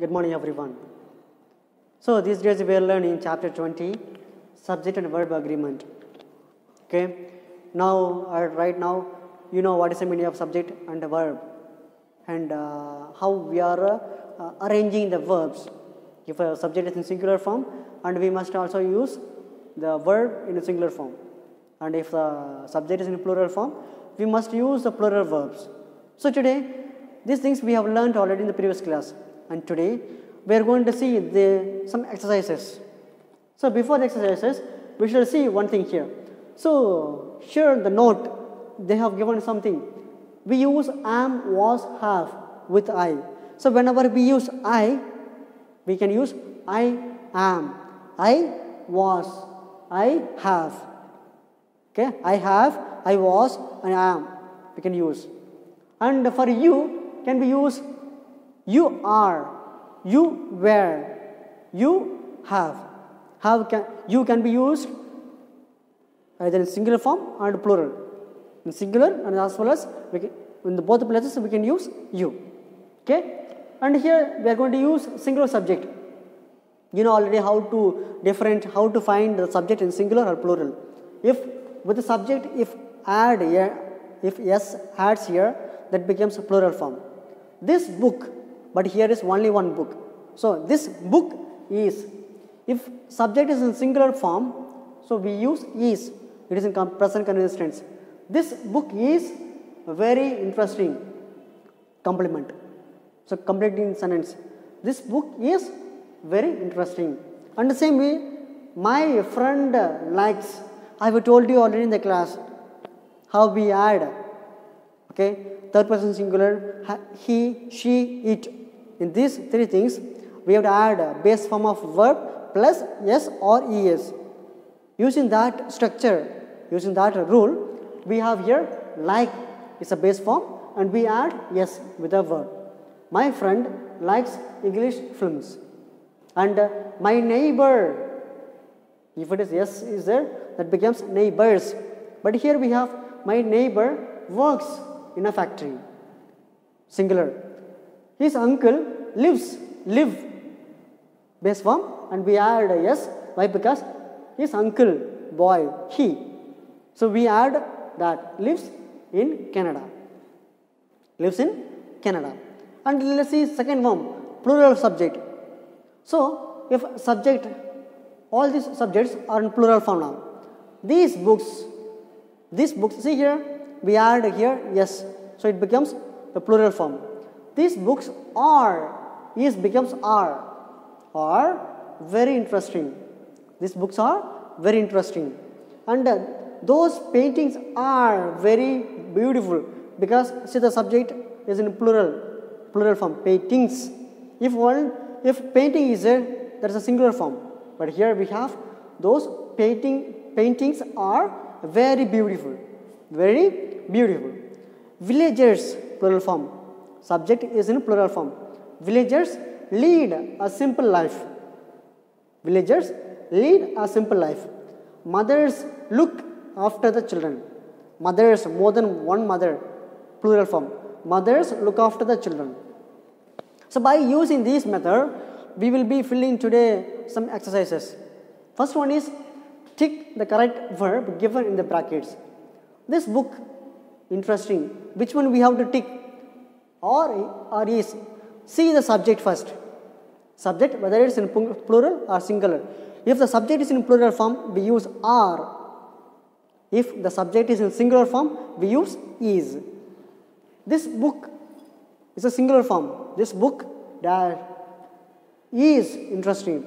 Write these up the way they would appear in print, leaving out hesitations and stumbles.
Good morning, everyone. So these days we are learning chapter 20, subject and verb agreement. Okay. Now, right now, you know what is the meaning of subject and verb, and how we are arranging the verbs. If a subject is in singular form, and we must also use the verb in a singular form. And if the subject is in plural form, we must use the plural verbs. So today, these things we have learned already in the previous class, and today we are going to see some exercises. So before the exercises, we shall see one thing here. So here the note, they have given something. We use am, was, have with I. So whenever we use I, we can use I am, I was, I have. Okay, I have, I was, I am. We can use. And for you, can we use you are, you were, you have. You can be used either in singular form and plural. In singular and as well as in the both places we can use you. Okay? And here we are going to use singular subject. You know already how to find the subject in singular or plural. If with the subject, if s adds here, that becomes a plural form. This book, but here is only one book. So this book is, if subject is in singular form, so we use is. It is in present continuous tense. This book is very interesting. Complement. So completing sentence. This book is very interesting. And the same way, my friend likes. I have told you already in the class how we add. Okay, third person singular, he, she, it. In these three things, we have to add a base form of verb plus s or es. Using that structure, using that rule, we have here like is a base form and we add yes with a verb. My friend likes English films. And my neighbor, if it is yes is there, that becomes neighbors. But here we have my neighbor works in a factory. Singular. His uncle live, base form, and we add a yes. Why? Because his uncle, boy, he. So we add that lives in Canada. Lives in Canada. And let's see second one, plural subject. So if subject, all these subjects are in plural form now. These books, see here, we add here yes. So it becomes the plural form. These books becomes are very interesting. These books are very interesting. And those paintings are very beautiful because see the subject is in plural form, paintings. If painting is there, that is a singular form. But here we have those paintings are very beautiful. Very beautiful. Villagers, plural form. Subject is in plural form. Villagers lead a simple life. Villagers lead a simple life. Mothers look after the children. Mothers, more than one mother, plural form. Mothers look after the children. So by using this method, we will be filling today some exercises. First one is tick the correct verb given in the brackets. This book, interesting. Which one we have to tick? Or is? See the subject first. Subject, whether it's in plural or singular. If the subject is in plural form, we use are. If the subject is in singular form, we use is. This book is a singular form. This book is interesting.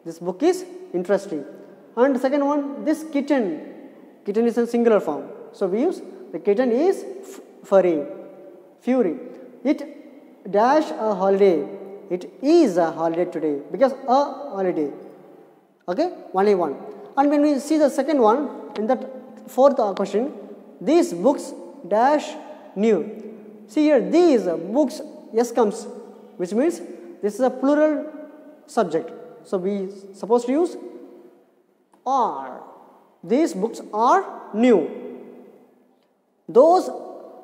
This book is interesting. And the second one, this kitten. Kitten is in singular form. So we use the kitten is furry. Fury. It dash a holiday. It is a holiday today because a holiday. Okay, only one. And when we see the second one, in that fourth question, these books dash new. See here, these books, yes comes, which means this is a plural subject. So we supposed to use are. These books are new. Those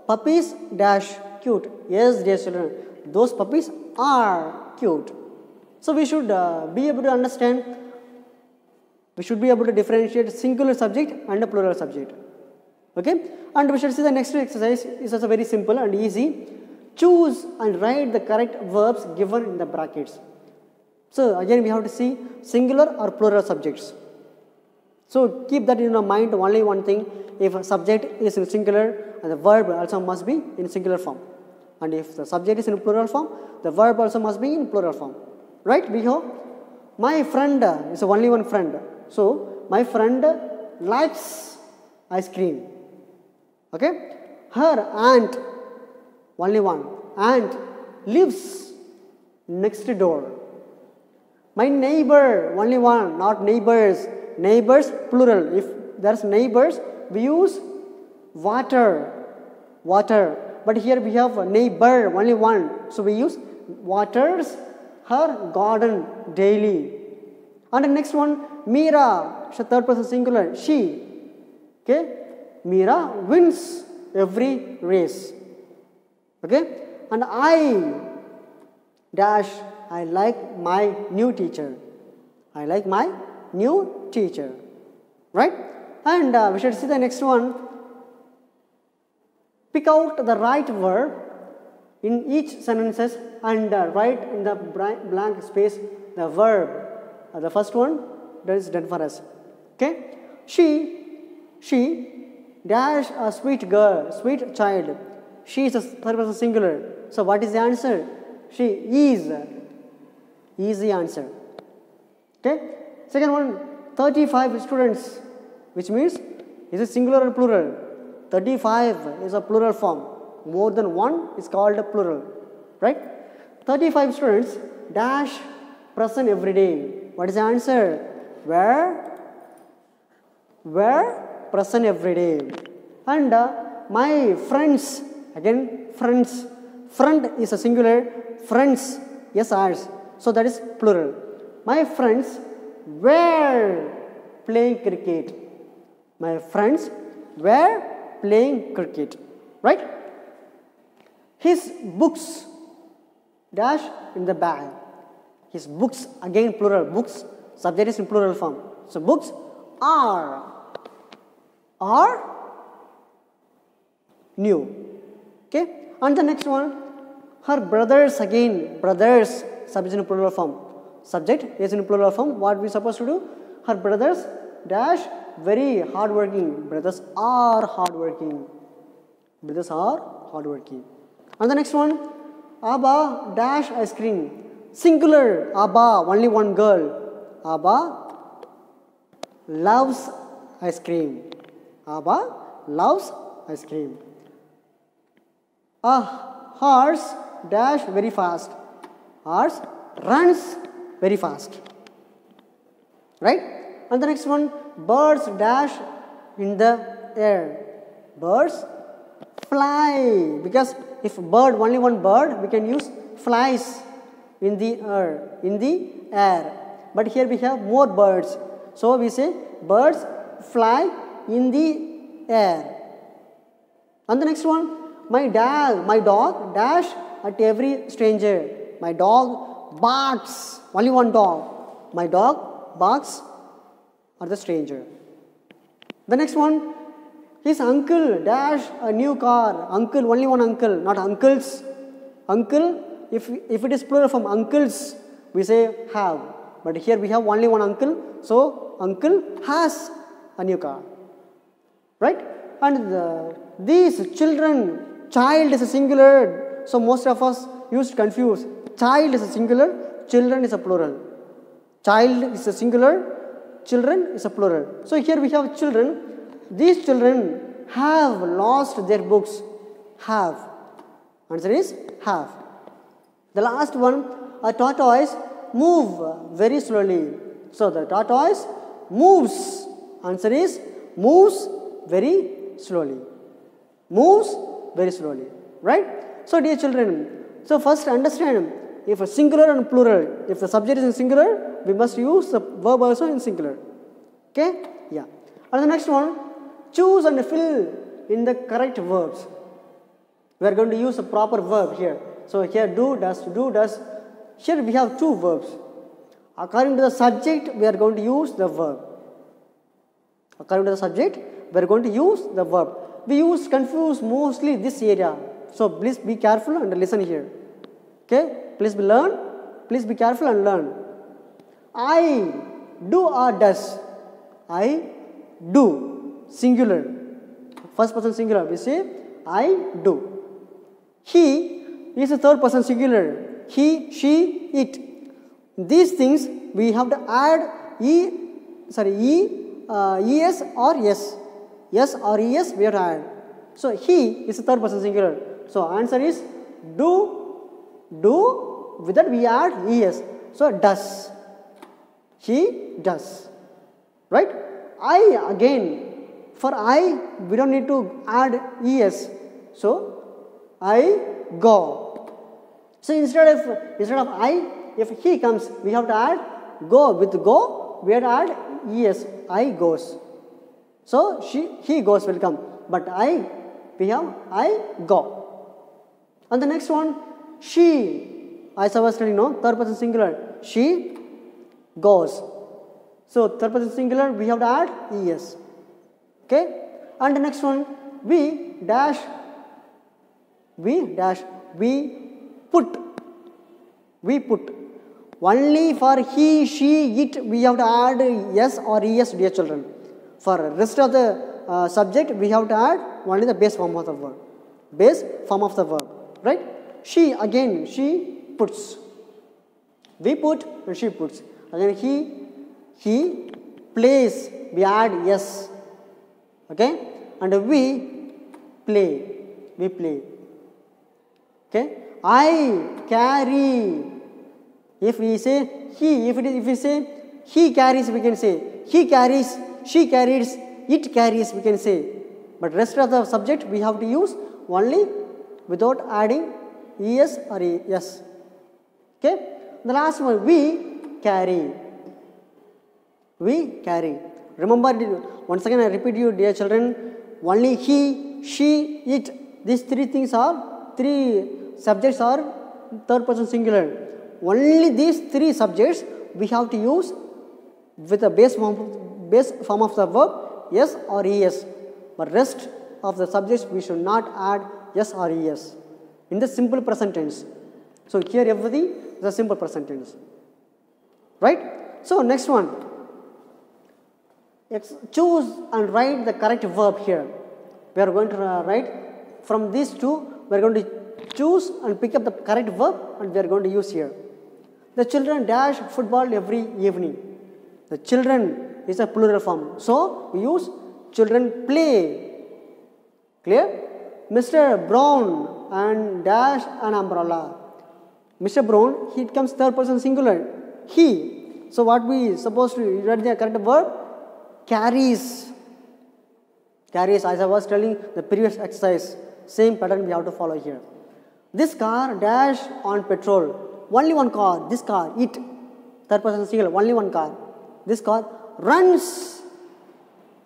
puppies dash cute. Yes, dear children, those puppies are cute. So we should be able to understand, we should be able to differentiate singular subject and a plural subject. Okay, and we should see the next exercise is also very simple and easy. Choose and write the correct verbs given in the brackets. So again we have to see singular or plural subjects. So keep that in your mind. Only one thing, if a subject is in singular, and the verb also must be in singular form, and if the subject is in plural form, the verb also must be in plural form. Right? We have my friend is only one friend. So my friend likes ice cream. Okay? Her aunt, only one, aunt lives next door. My neighbor, only one, not neighbors. Neighbors, plural. If there's neighbors, we use water. But here we have a neighbor, only one. So we use waters her garden daily. And the next one, Meera, third person singular, she. Okay? Meera wins every race. Okay? And I like my new teacher. I like my new teacher. Right? And we should see the next one. Pick out the right verb in each sentences and write in the blank space the verb. The first one, that is done for us. Okay? She dash a sweet girl, sweet child. She is a third person singular. So what is the answer? She is. Easy answer. Okay? Second one, 35 students, which means is it singular or plural? 35 is a plural form. More than one is called a plural. Right? 35 students dash present every day. What is the answer? Where present every day. And my friends, again friends. Friend is a singular. Friends, yes, ours. So that is plural. My friends were playing cricket. My friends were playing cricket. Right? His books dash in the bag. His books, again plural. Books, subject is in plural form. So books are new. Okay? And the next one, her brothers, again brothers, subject in plural form. Subject is in plural form. What we supposed to do? Her brothers dash very hardworking. Brothers are hardworking. Brothers are hardworking. And the next one, Abba dash ice cream. Singular, Abba, only one girl. Abba loves ice cream. Abba loves ice cream. A horse dash very fast. Horse runs very fast. Right? And the next one, birds dash in the air. Birds fly. Because if bird, only one bird, we can use flies in the air. But here we have more birds. So we say birds fly in the air. And the next one, my dog dash at every stranger. My dog barks. Only one dog. My dog barks at the stranger. The next one, his uncle dash a new car. Uncle, only one uncle, not uncles. Uncle, if it is plural from uncles, we say have. But here we have only one uncle, so uncle has a new car. Right? And these children, child is a singular, so most of us used to confuse. Child is a singular, children is a plural. Child is a singular, children is a plural. So here we have children. These children have lost their books. Have. Answer is have. The last one, a tortoise move very slowly. So the tortoise moves. Answer is moves very slowly. Moves very slowly. Right? So dear children, so first understand, if a singular and plural, if the subject is in singular, we must use the verb also in singular. Okay? Yeah. And the next one, choose and fill in the correct verbs. We are going to use a proper verb here. So here do, does. Here we have two verbs. According to the subject, we are going to use the verb. According to the subject, we are going to use the verb. We use confuse mostly this area. So please be careful and listen here. Okay? Please learn. Please be careful and learn. I do or does. I do. Singular. First person singular. We say I do. He is a third person singular. He, she, it. These things we have to add es or yes. Yes or es we have to add. So he is a third person singular. So answer is do. With that we add es. So does. He does. Right? I again. For I we don't need to add es. So I go. So instead of I, if he comes, we have to add go. With go, we have to add es. I goes. So he goes will come. But we have I go. And the next one, she. As I was telling, third person singular. She goes. So third person singular, we have to add es. Okay. And the next one, we put. Only for he, she, it, we have to add yes or es, dear children. For rest of the subject, we have to add only the base form of the verb. Base form of the verb. Right? She, again, she puts. We put and she puts. Again, he plays, we add yes. Okay? And we play. Okay? I carry. If we say he, if we say he carries, we can say he carries, she carries, it carries, we can say. But rest of the subject we have to use only without adding es or yes. Okay? The last one, we carry. Remember, once again I repeat you, dear children, only he, she, it, these three subjects are third person singular. Only these three subjects we have to use with the base form of the verb yes or es. But rest of the subjects we should not add yes or es in the simple present tense. So here everything is a simple present tense. Right? So next one. Choose and write the correct verb here. We are going to write from these two. We are going to choose and pick up the correct verb and we are going to use here. The children dash football every evening. The children is a plural form. So we use children play. Clear? Mr. Brown and dash an umbrella. Mr. Brown, he comes third person singular. He. So what we supposed to write the correct verb? Carries. As I was telling the previous exercise. Same pattern we have to follow here. This car dash on petrol. Only one car. This car, it. Third person singular. Only one car. This car runs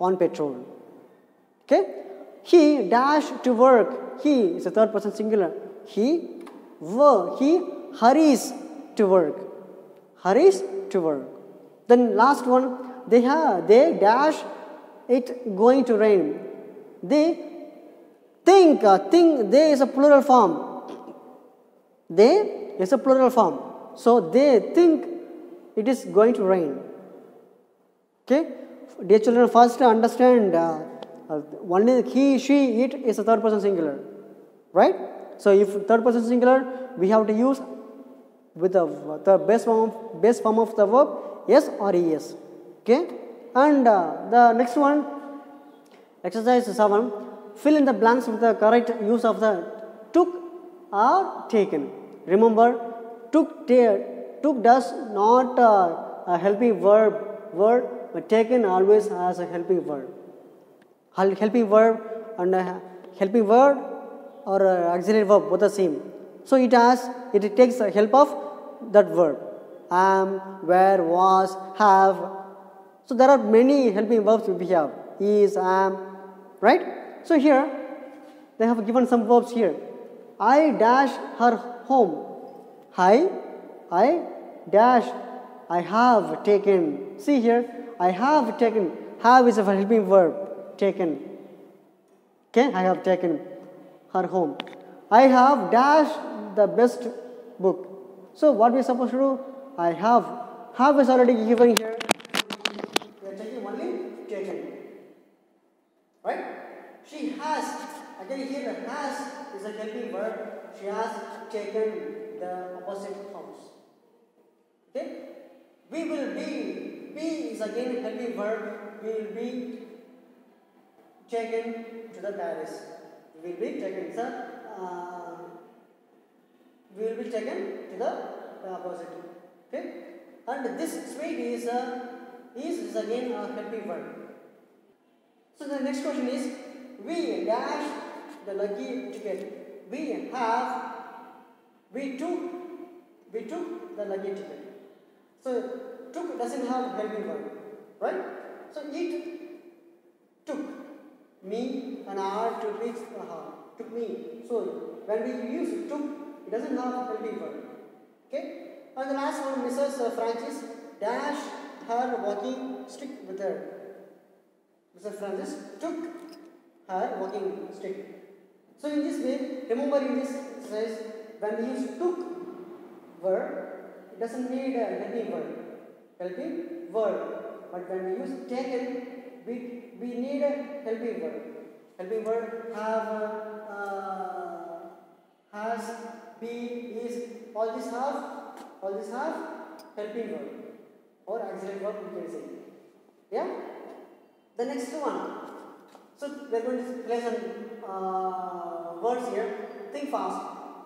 on petrol. Okay? He dash to work. He is a third person singular. He hurries to work. Then last one, they dash it going to rain. They think they is a plural form. They is a plural form. So they think it is going to rain. Okay? Dear children, first understand only he, she, it is a third person singular. Right? So if third person singular, we have to use with the base form of the verb yes or es. Okay? And the next one, exercise 7, fill in the blanks with the correct use of the took or taken. Remember, took does not a helping word, but taken always has a helping verb. Helping verb and a helping word or auxiliary verb both the same. So it takes the help of that verb. Am, were, was, have. So there are many helping verbs we have. Is, am, right? So here they have given some verbs here. I dash her home. I dash I have taken. See here, I have taken. Have is a helping verb. Taken. Okay, I have taken her home. I have dashed the best book. So what we are supposed to do? I have. Have is already given here. We are taking only taken. Right? She has. Again here the has is a helping verb. She has taken the opposite house. Okay? We will be. Be is again a helping verb. We will be taken to the Paris. We will be taken, sir. We will be taken to the opposite. Okay? And this sweet is again a helping verb. So the next question is, we dash the lucky ticket. We took the lucky ticket. So took doesn't have helping verb, right? So it took me an hour to reach took me. So when we use took, it doesn't have helping verb. Okay? And the last one, Mrs. Francis dash her walking stick with her. Mrs. Francis took her walking stick. So in this way, remember in this exercise, when we use took verb, it doesn't need a helping verb. Helping verb. But when we use taken, we need a helping verb. Helping verb have, has, be, is, all these have helping verb or auxiliary verb you can say. Yeah? The next one. So we are going to place some words here. Think fast.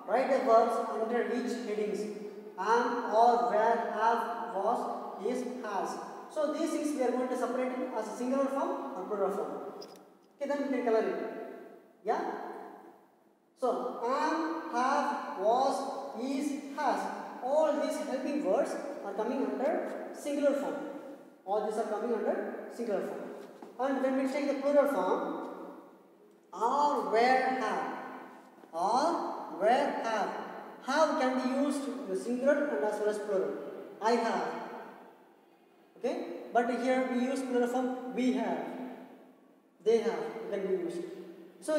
Write the verbs under each headings. Am, or, where, have, was, is, has. So these things we are going to separate it as a singular form or plural form. Okay, then we can color it. Yeah? So am, have, was, is, has. All these helping words are coming under singular form. All these are coming under singular form. And when we take the plural form, or, where, have. Or, where, have. Have can be used in the singular and as well as plural. I have. Okay? But here we use plural form, we have. They have. Can be used. So,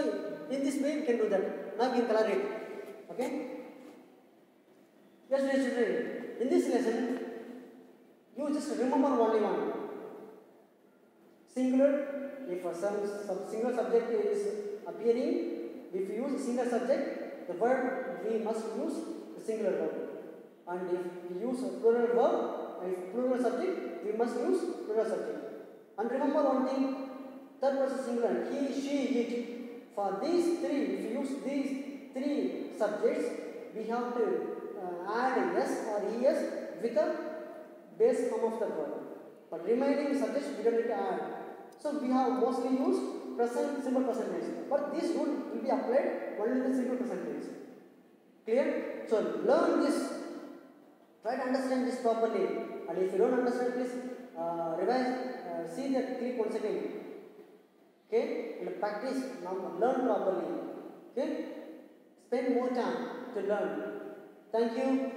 in this way we can do that. Now we can color it. Okay? Yes, children. In this lesson, you just remember only one. Singular, if some single subject is appearing, if you use a single subject, the verb we must use the singular verb. And if we use a plural verb, if plural subject, we must use plural subject. And remember one thing, third person singular, he, she, it. For these three, if you use these three subjects, we have to add yes or es with the base form of the verb. But remaining subjects we don't need to add. So we have mostly used present simple present tense. But this rule will be applied only in the simple present tense. Clear? So learn this. Try to understand this properly. And if you don't understand, please revise. See the clip once again. Okay? And practice. Now learn properly. Okay? Spend more time to learn. Thank you.